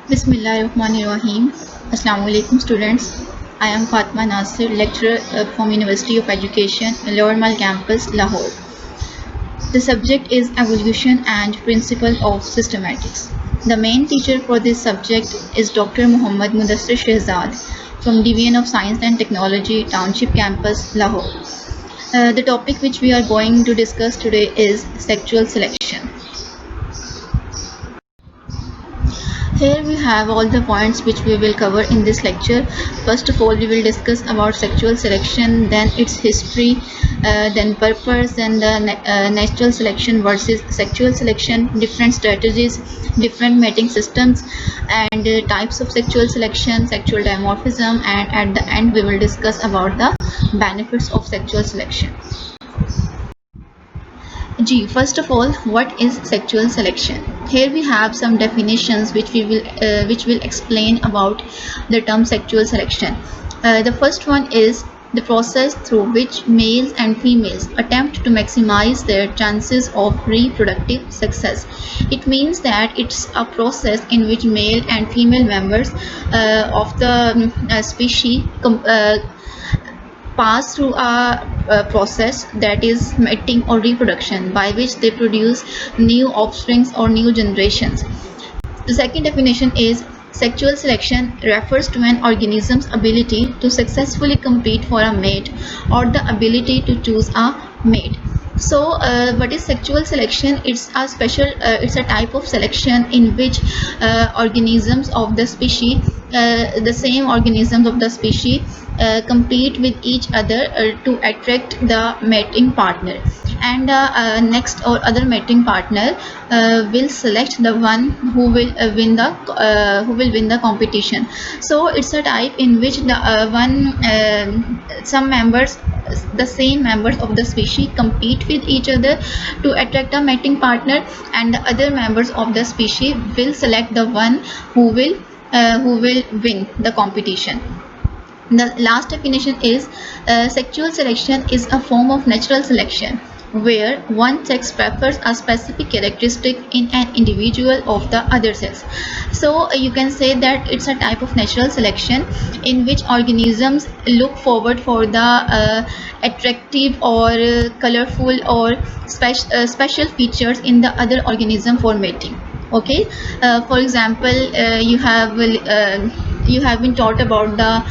Bismillahirrahmanirrahim. Assalamu alaikum students. I am Fatma Nasir, lecturer from University of Education, Lower Mall campus, Lahore. The subject is evolution and principle of systematics. The main teacher for this subject is Dr. Muhammad Mudassir Shehzad from Division of Science and Technology, Township campus, Lahore. The topic which we are going to discuss today is sexual selection. Here we have all the points which we will cover in this lecture. First of all, we will discuss about sexual selection, then its history, then purpose, then the natural selection versus sexual selection, different strategies, different mating systems, and types of sexual selection, sexual dimorphism, and at the end we will discuss about the benefits of sexual selection. First of all, what is sexual selection? Here we have some definitions which will explain about the term sexual selection. The first one is the process through which males and females attempt to maximize their chances of reproductive success. It means that it's a process in which male and female members of the species pass through a process that is mating or reproduction, by which they produce new offsprings or new generations. The second definition is sexual selection refers to an organism's ability to successfully compete for a mate or the ability to choose a mate. So what is sexual selection? It's a type of selection in which organisms of the species, the same organisms of the species compete with each other to attract the mating partner, and next or other mating partner will select the one who will win the competition. So it's a type in which the same members of the species compete with each other to attract a mating partner, and the other members of the species will select the one who will win the competition. The last definition is sexual selection is a form of natural selection where one sex prefers a specific characteristic in an individual of the other sex. So you can say that it's a type of natural selection in which organisms look forward for the attractive or colorful or special features in the other organism for mating. Okay, for example, you have been taught about the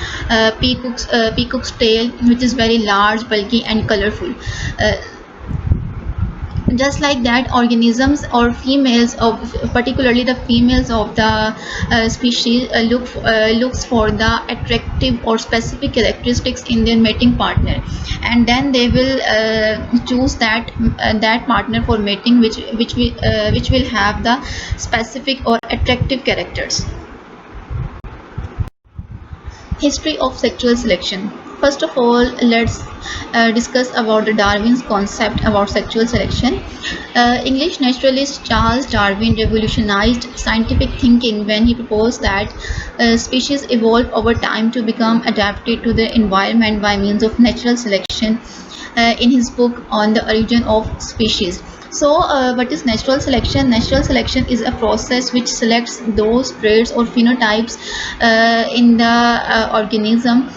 peacock's tail, which is very large, bulky, and colorful. Just like that, organisms or females of, particularly the females of the species, looks for the attractive or specific characteristics in their mating partner, and then they will choose that partner for mating, which will have the specific or attractive characters. History of sexual selection. First of all, let's discuss about the Darwin's concept about sexual selection. English naturalist Charles Darwin revolutionized scientific thinking when he proposed that species evolve over time to become adapted to their environment by means of natural selection, in his book on the origin of species. So, what is natural selection? Natural selection is a process which selects those traits or phenotypes in the organism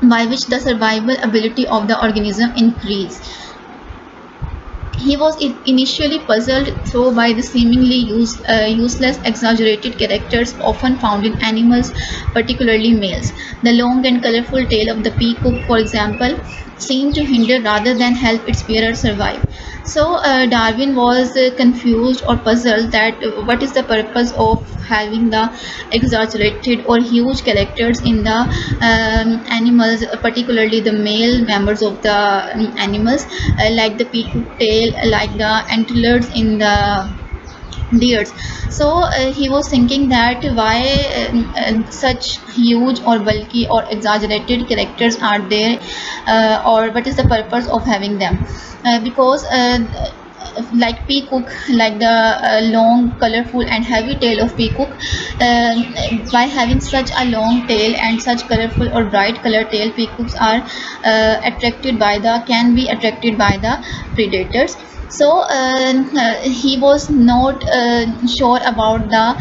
by which the survival ability of the organism increase. He was initially puzzled though by the seemingly useless exaggerated characters often found in animals, particularly males. The long and colorful tail of the peacock, for example, seemed to hinder rather than help its wearer survive. So Darwin was confused or puzzled that what is the purpose of having the exaggerated or huge characters in the animals, particularly the male members of the animals, like the peacock tail, like the antlers in the deers. So he was thinking that why such huge or bulky or exaggerated characters are there, or what is the purpose of having them, because like peacock, like the long, colorful, and heavy tail of peacock, by having such a long tail and such colorful or bright color tail, peacocks are can be attracted by the predators. So he was not sure about the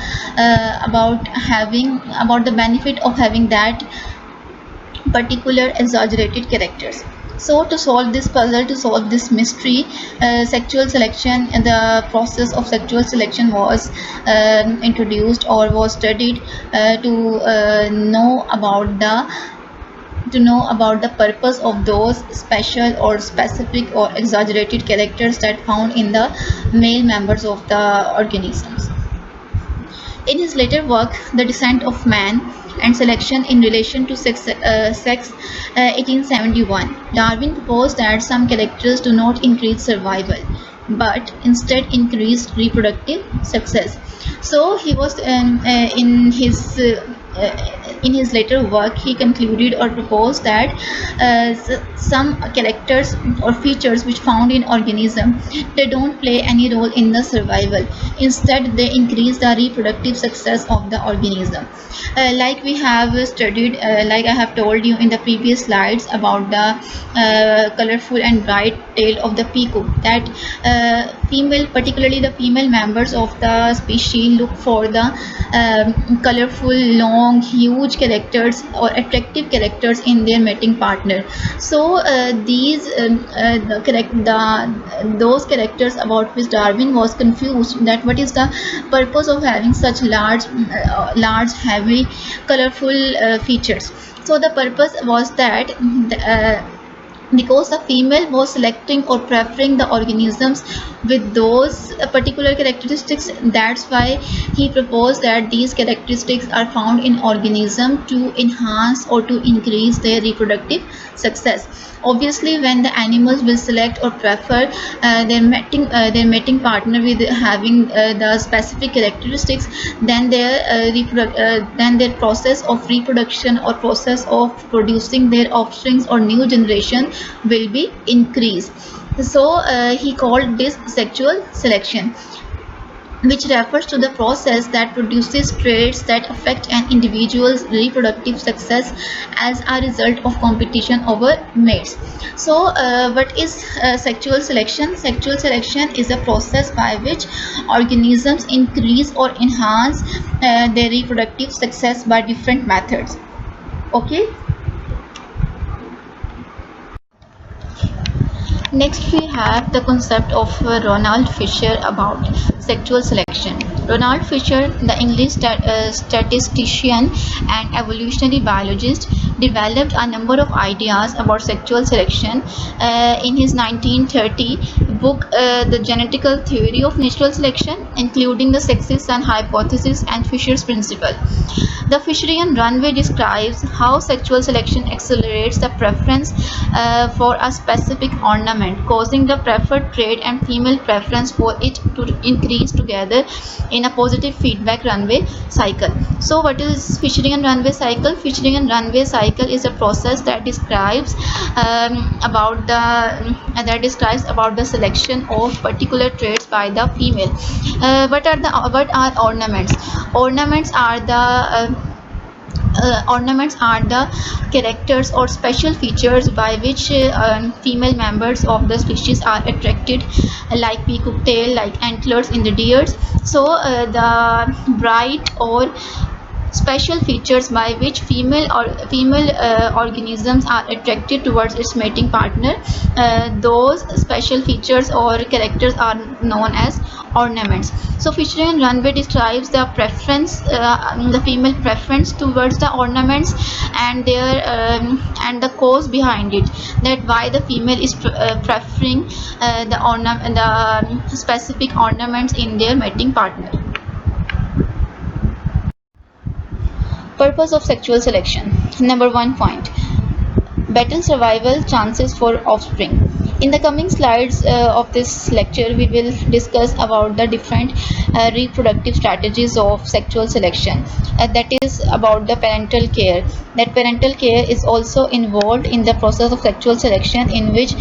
about the benefit of having that particular exaggerated characters. So to solve this puzzle, to solve this mystery, sexual selection, the process of sexual selection was introduced or was studied to know about the purpose of those special or specific or exaggerated characters that found in the male members of the organisms. In his later work, The Descent of Man and Selection in Relation to Sex 1871, Darwin proposed that some characters do not increase survival but instead increase reproductive success. So he was in his later work, he concluded or proposed that some characters or features which found in organism, they don't play any role in the survival. Instead, they increase the reproductive success of the organism. Like we have studied, like I have told you in the previous slides about the colorful and bright tail of the peacock, that female, particularly the female members of the species, look for the colorful, long, huge characters or attractive characters in their mating partner. So those characters about which Darwin was confused, that what is the purpose of having such large, heavy, colorful features. So the purpose was that because the female was selecting or preferring the organisms with those particular characteristics, that's why he proposed that these characteristics are found in organism to enhance or to increase their reproductive success. Obviously, when the animals will select or prefer their mating partner with having the specific characteristics, then then their process of reproduction or process of producing their offsprings or new generation will be increased. So he called this sexual selection, which refers to the process that produces traits that affect an individual's reproductive success as a result of competition over mates. So, what is sexual selection? Sexual selection is a process by which organisms increase or enhance their reproductive success by different methods. Okay. Next, we have the concept of Ronald Fisher about sexual selection. Ronald Fisher, the English statistician and evolutionary biologist, developed a number of ideas about sexual selection in his 1930 book, The Genetical Theory of Natural Selection, including the sexist son hypothesis and Fisher's principle. The Fisherian runway describes how sexual selection accelerates the preference for a specific ornament, causing the preferred trait and female preference for it to increase together in a positive feedback runway cycle. So what is Fisherian runway cycle? Fisherian runway cycle is a process that describes about the selection of particular traits by the female. What are ornaments? Ornaments are the characters or special features by which female members of the species are attracted, like peacock tail, like antlers in the deers. So the bright or special features by which female organisms are attracted towards its mating partner, those special features or characters are known as ornaments. So Fisherian runway describes the female preference towards the ornaments and their and the cause behind it, that why the female is preferring the specific ornaments in their mating partner. Purpose of sexual selection. Number 1 point: better survival chances for offspring. In the coming slides of this lecture, we will discuss about the different reproductive strategies of sexual selection. That is about the parental care. That parental care is also involved in the process of sexual selection, in which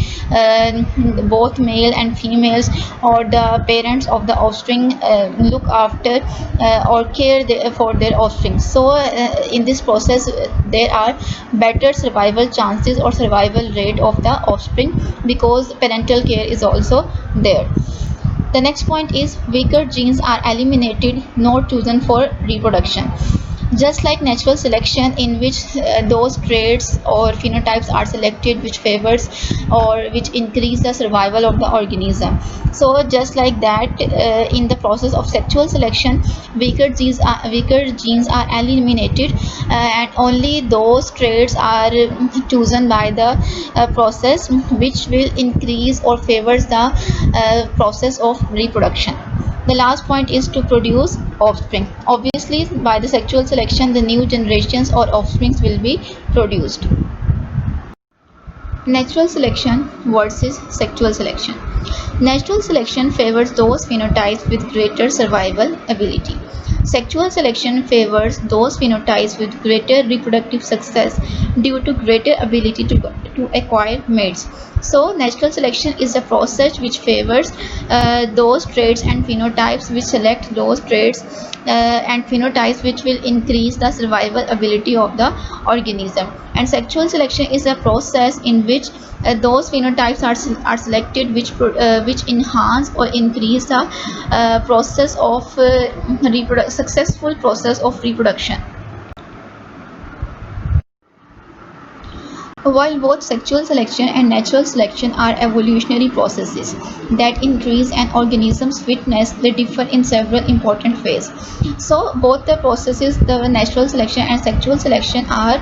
both male and females or the parents of the offspring look after or care for their offspring. So in this process, there are better survival chances or survival rate of the offspring, because parental care is also there. The next point is weaker genes are eliminated, not chosen for reproduction. Just like natural selection, in which those traits or phenotypes are selected which favors or which increase the survival of the organism, so just like that, in the process of sexual selection, weaker genes are eliminated, and only those traits are chosen by the process which will increase or favors the process of reproduction. The last point is to produce offspring. Obviously, by the sexual selection, the new generations or offsprings will be produced. Natural selection versus sexual selection. Natural selection favors those phenotypes with greater survival ability. Sexual selection favors those phenotypes with greater reproductive success due to greater ability to acquire mates. So, natural selection is a process which favors those traits and phenotypes which select those traits and phenotypes which will increase the survival ability of the organism. And sexual selection is a process in which those phenotypes are selected which enhance or increase the process of successful process of reproduction. While both sexual selection and natural selection are evolutionary processes that increase an organism's fitness, they differ in several important ways. So, both the processes, the natural selection and sexual selection, are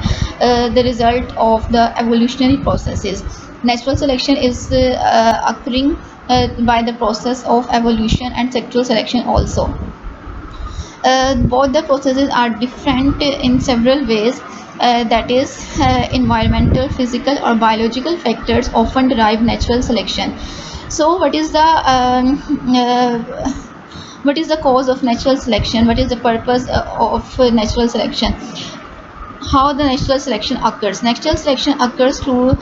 the result of the evolutionary processes. Natural selection is occurring by the process of evolution, and sexual selection also. Both the processes are different in several ways. That is, environmental, physical, or biological factors often drive natural selection. So, what is the cause of natural selection? What is the purpose of natural selection? How the natural selection occurs? Natural selection occurs through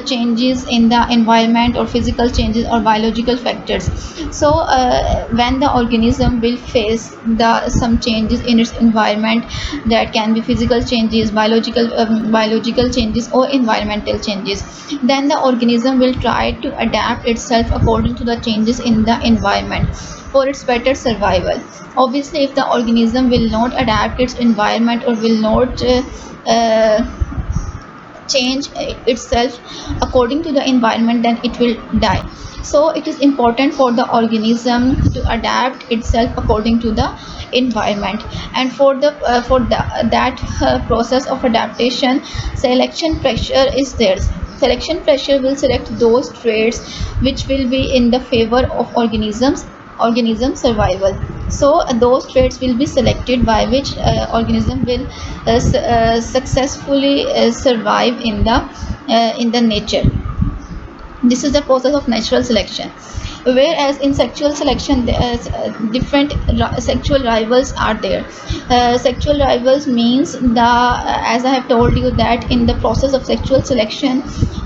changes in the environment or physical changes or biological factors. So when the organism will face some changes in its environment, that can be physical changes, biological changes, or environmental changes, then the organism will try to adapt itself according to the changes in the environment for its better survival. Obviously, if the organism will not adapt its environment or will not uh, change itself according to the environment, then it will die. So it is important for the organism to adapt itself according to the environment, and that process of adaptation, selection pressure is there. Selection pressure will select those traits which will be in the favor of organism survival. So those traits will be selected by which organism will successfully survive in the nature. This is the process of natural selection. Whereas in sexual selection, different sexual rivals are there. Sexual rivals means as I have told you, that in the process of sexual selection,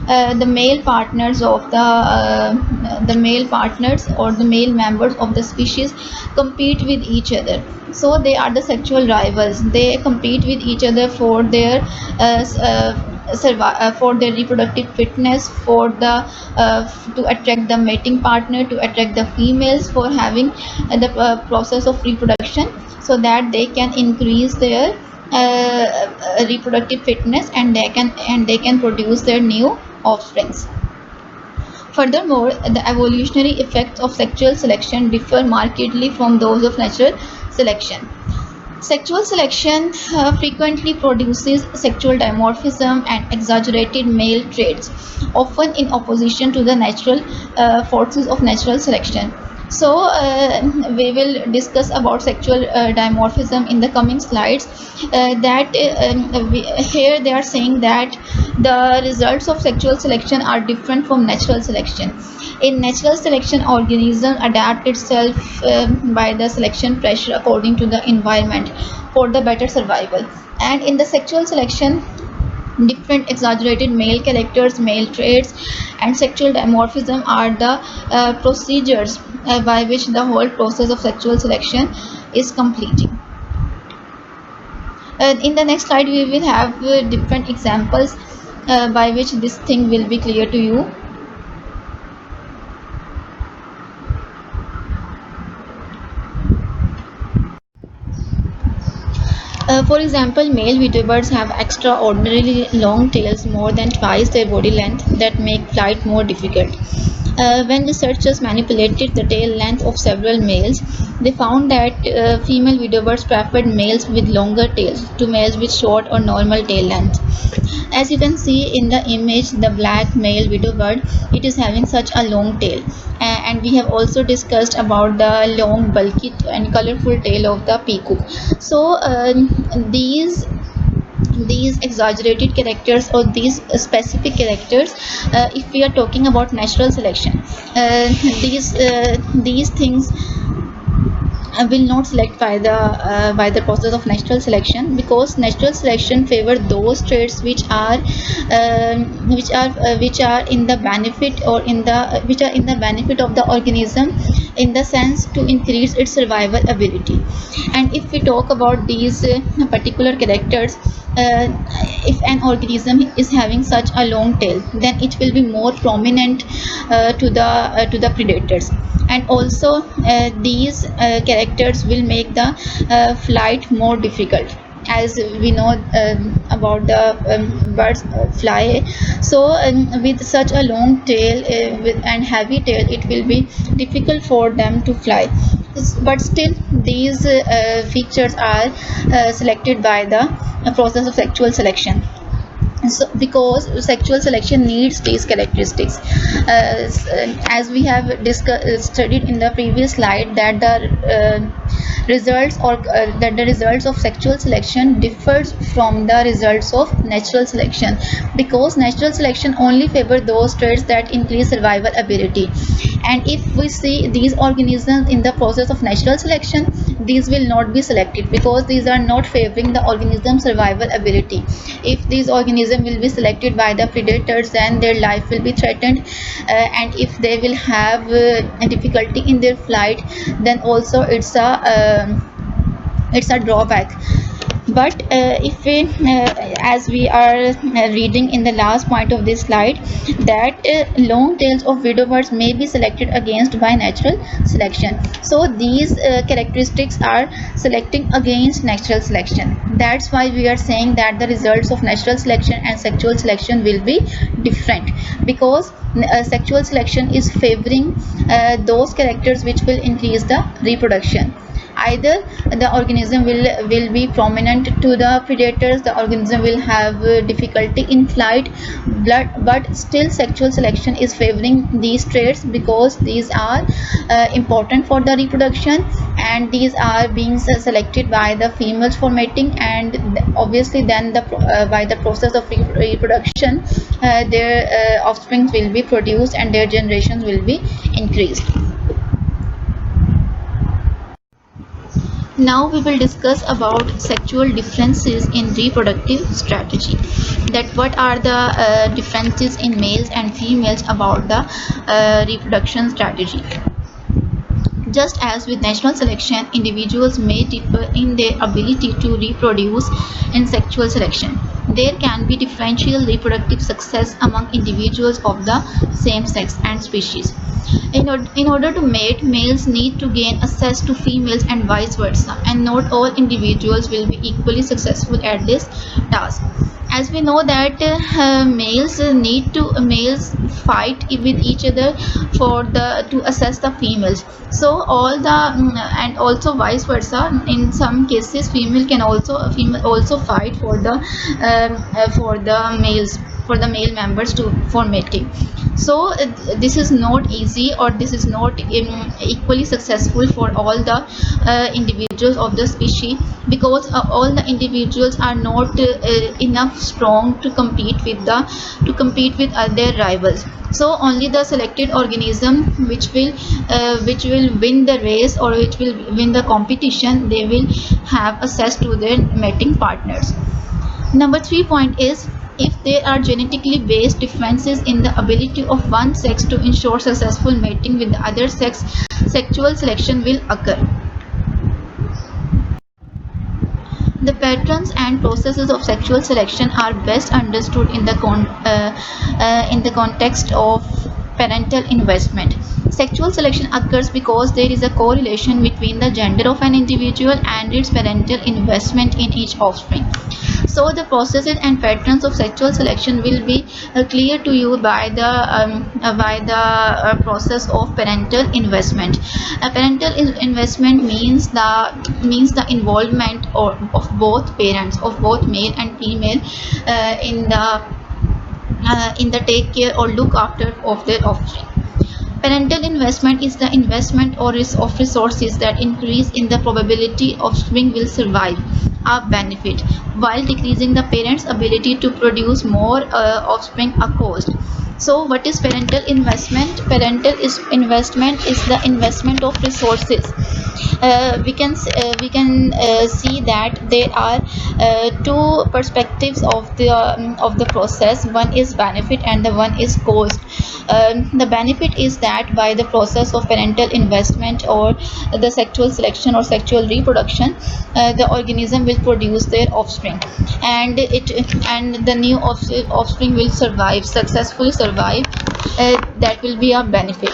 the male partners or the male members of the species compete with each other. So they are the sexual rivals. They compete with each other for their for their reproductive fitness, for the to attract the mating partner, to attract the females for having the process of reproduction, so that they can increase their reproductive fitness, and they can produce their new offsprings. Furthermore, the evolutionary effects of sexual selection differ markedly from those of natural selection. Sexual selection frequently produces sexual dimorphism and exaggerated male traits, often in opposition to the natural forces of natural selection. So, we will discuss about sexual dimorphism in the coming slides. Here they are saying that the results of sexual selection are different from natural selection. In natural selection, organism adapt itself by the selection pressure according to the environment for the better survival. And in the sexual selection, different exaggerated male characters, male traits, and sexual dimorphism are the procedures by which the whole process of sexual selection is completing. In the next slide, we will have different examples by which this thing will be clear to you. For example, male Vedabirds have extraordinarily long tails, more than twice their body length, that make flight more difficult. When researchers manipulated the tail length of several males, they found that female Vedabirds preferred males with longer tails to males with short or normal tail length. As you can see in the image, the black male Vedabird, it is having such a long tail. And we have also discussed about the long, bulky and colorful tail of the peacock. So these exaggerated characters or these specific characters, if we are talking about natural selection, uh, these things will not select by the process of natural selection, because natural selection favor those traits which are in the benefit or in the which are in the benefit of the organism, in the sense to increase its survival ability. And if we talk about these particular characters, uh, if an organism is having such a long tail, then it will be more prominent to the predators. And also these characters will make the flight more difficult, as we know about the birds fly. So with such a long tail and heavy tail, it will be difficult for them to fly. But still these features are selected by the process of sexual selection. So because sexual selection needs these characteristics, as we have studied in the previous slide, that the results of sexual selection differs from the results of natural selection, because natural selection only favor those traits that increase survival ability. And if we see these organisms in the process of natural selection, these will not be selected, because these are not favoring the organism survival ability. If these organisms will be selected by the predators, then their life will be threatened, and if they will have difficulty in their flight, then also it's a drawback. But if we as we are reading in the last point of this slide, that long tails of widow birds may be selected against by natural selection. So these characteristics are selecting against natural selection. That's why we are saying that the results of natural selection and sexual selection will be different, because sexual selection is favoring those characters which will increase the reproduction. Either the organism will be prominent to the predators, the organism will have difficulty in flight, but still sexual selection is favoring these traits, because these are important for the reproduction, and these are being selected by the females for mating. And obviously then by the process of reproduction, their offspring will be produced and their generations will be increased. Now we will discuss about sexual differences in reproductive strategy. That what are the differences in males and females about the reproduction strategy. Just as with natural selection, individuals may differ in their ability to reproduce in sexual selection. There can be differential reproductive success among individuals of the same sex and species. In order to mate, males need to gain access to females and vice versa, and not all individuals will be equally successful at this task. As we know that males fight with each other for the to assess the females. So all the and also vice versa, in some cases female also fight for the males, for the male members to for mating. So this is not easy, or this is not equally successful for all the individuals of the species, because all the individuals are not enough strong to compete with their rivals. So only the selected organism which will win the race, or which will win the competition, they will have access to their mating partners. Number 3 point is, if there are genetically based differences in the ability of one sex to ensure successful mating with the other sex, sexual selection will occur. The patterns and processes of sexual selection are best understood in the context of parental investment. Sexual selection occurs because there is a correlation between the gender of an individual and its parental investment in each offspring. So the processes and patterns of sexual selection will be clear to you by the process of parental investment. Parental investment means the involvement of both parents, of both male and female, in the take care or look after of their offspring. Parental investment is the investment of resources that increase in the probability offspring will survive or benefit, while decreasing the parent's ability to produce more offspring or cost. So, what is parental investment? Investment is the investment of resources. We can see that there are two perspectives of the process. One is benefit and the one is cost. The benefit is that by the process of parental investment or the sexual selection or sexual reproduction, the organism will produce their offspring, and the new offspring will successfully survive. That will be a benefit,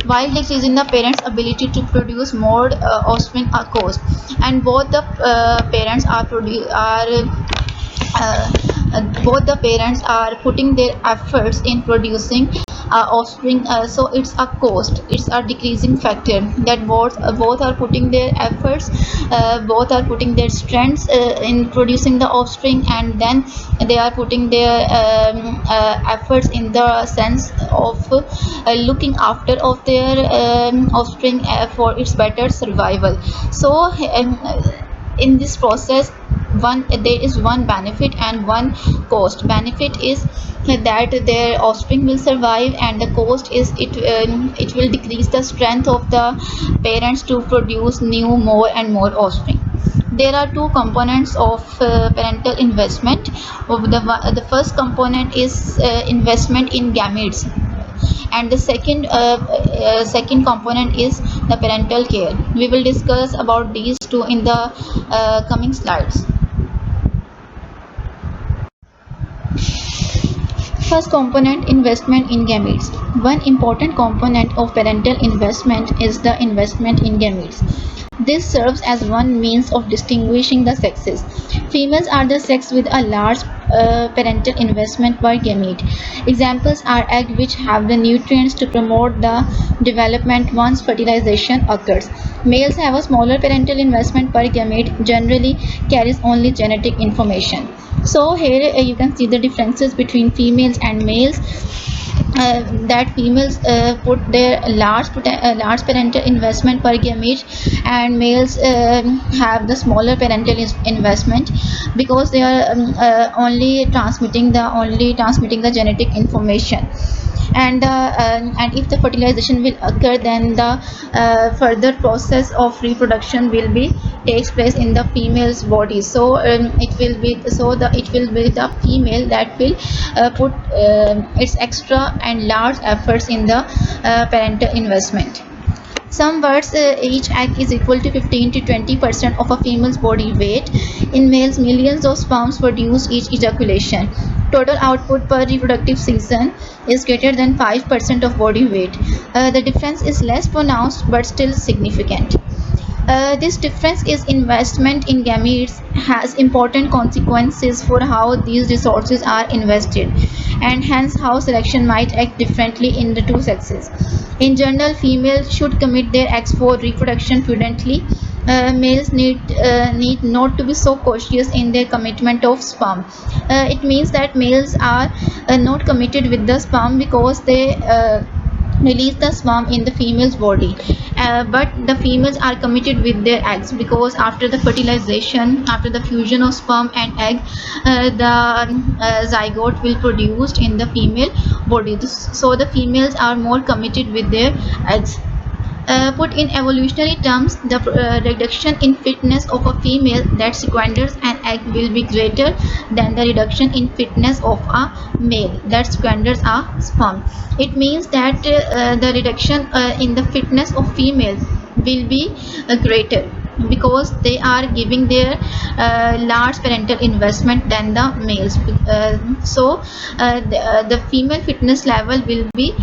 while decreasing the parents' ability to produce more offspring are cost, and parents are produ- are both the parents are putting their efforts in producing offspring, so it's a cost, it's a decreasing factor, that both are putting their efforts, both are putting their strengths in producing the offspring, and then they are putting their efforts in the sense of looking after of their offspring for its better survival. So in this process, there is one benefit and one cost. Benefit is that their offspring will survive, and the cost is it will decrease the strength of the parents to produce new more and more offspring. There are two components of parental investment. The first component is investment in gametes, and the second component is the parental care. We will discuss about these two in the coming slides. First component, investment in gametes. One important component of parental investment is the investment in gametes. This serves as one means of distinguishing the sexes. Females are the sex with a large parental investment per gamete. Examples are eggs, which have the nutrients to promote the development once fertilization occurs. Males have a smaller parental investment per gamete, generally carries only genetic information. So here you can see the differences between females and males. That females put their large parental investment per gamete, and males have the smaller parental investment, because they are only transmitting the genetic information. And if the fertilization will occur, then the further process of reproduction will be takes place in the female's body. So it will be the female that will put its extra and large efforts in the parental investment. Some words, each egg is equal to 15 to 20% of a female's body weight. In males, millions of sperms produce each ejaculation. Total output per reproductive season is greater than 5% of body weight. The difference is less pronounced but still significant. This difference is investment in gametes has important consequences for how these resources are invested, and hence how selection might act differently in the two sexes. In general, females should commit their eggs for reproduction prudently. Males need not to be so cautious in their commitment of sperm. It means that males are not committed with the sperm because they release the sperm in the female's body, but the females are committed with their eggs, because after the fertilization, after the fusion of sperm and egg, the zygote will produced in the female body. So the females are more committed with their eggs. Put in evolutionary terms, the reduction in fitness of a female that squanders an egg will be greater than the reduction in fitness of a male that squanders a sperm. It means that the reduction in the fitness of female will be greater. because they are giving their large parental investment than the males. The female fitness level will be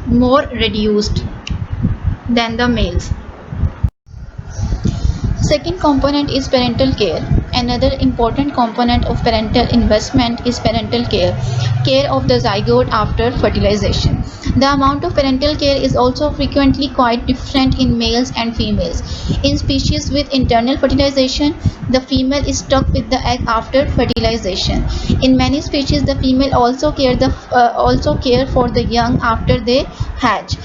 more reduced than the males. Second component is parental care. Another important component of parental investment is parental care, care of the zygote after fertilization. The amount of parental care is also frequently quite different in males and females. In species with internal fertilization, the female is stuck with the egg after fertilization. In many species, the female also care for the young after they hatch.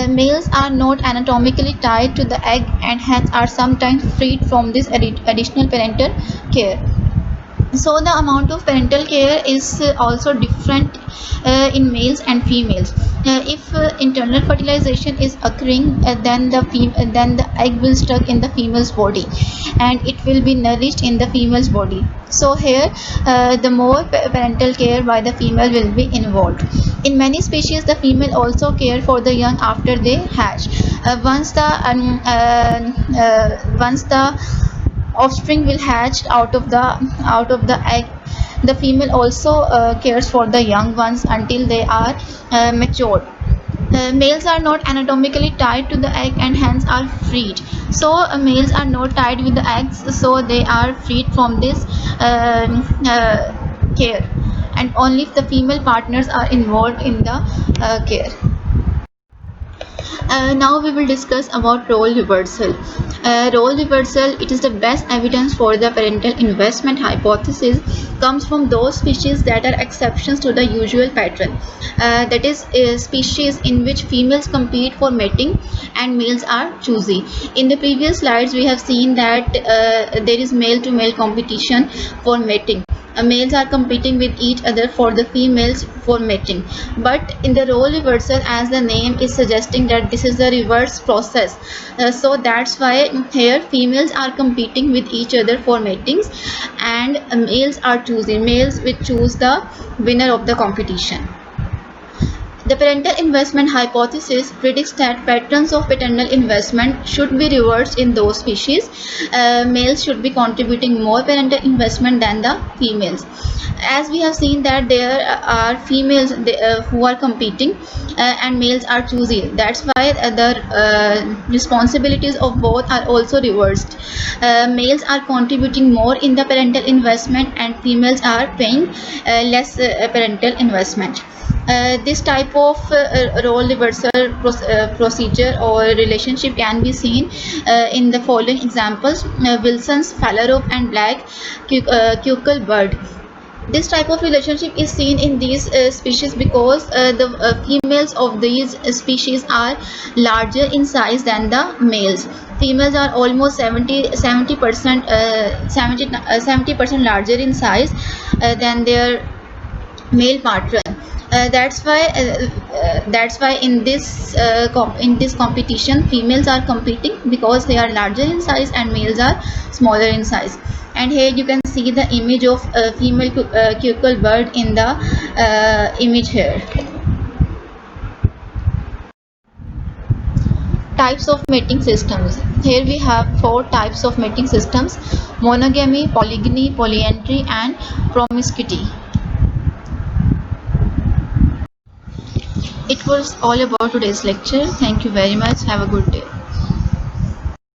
Males are not anatomically tied to the egg and hence are sometimes freed from this additional parental care. So the amount of parental care is also different in males and females. If internal fertilization is occurring, then the egg will stuck in the female's body and it will be nourished in the female's body. So here the more parental care by the female will be involved. In many species, the female also care for the young after they hatch. Once the offspring will hatch out of the egg, the female also cares for the young ones until they are matured. Males are not anatomically tied to the egg and hence are freed. So males are not tied with the eggs, so they are freed from this care, and only if the female partners are involved in the care. Now we will discuss about role reversal. Role reversal, it is the best evidence for the parental investment hypothesis, comes from those species that are exceptions to the usual pattern. That is, species in which females compete for mating and males are choosy. In the previous slides, we have seen that there is male to male competition for mating. Males are competing with each other for the females for mating, but in the role reversal, as the name is suggesting, that this is the reverse process. So that's why here females are competing with each other for matings, and males are choosing, males will choose the winner of the competition. The parental investment hypothesis predicts that patterns of paternal investment should be reversed in those species. Males should be contributing more parental investment than the females. As we have seen that there are females who are competing and males are choosy. That's why the responsibilities of both are also reversed. Males are contributing more in the parental investment and females are paying less parental investment. This type of role reversal procedure or relationship can be seen in the following examples: Wilson's phalarope and black cuckold. This type of relationship is seen in these species because the females of these species are larger in size than the males. Females are almost 70% 70% larger in size than their male partner. That's why in this competition, females are competing because they are larger in size and males are smaller in size. And here you can see the image of a female cuckold bird in the image here. Types of mating systems. Here we have 4 types of mating systems: monogamy, polygyny, polyandry, and promiscuity. It was all about today's lecture. Thank you very much. Have a good day.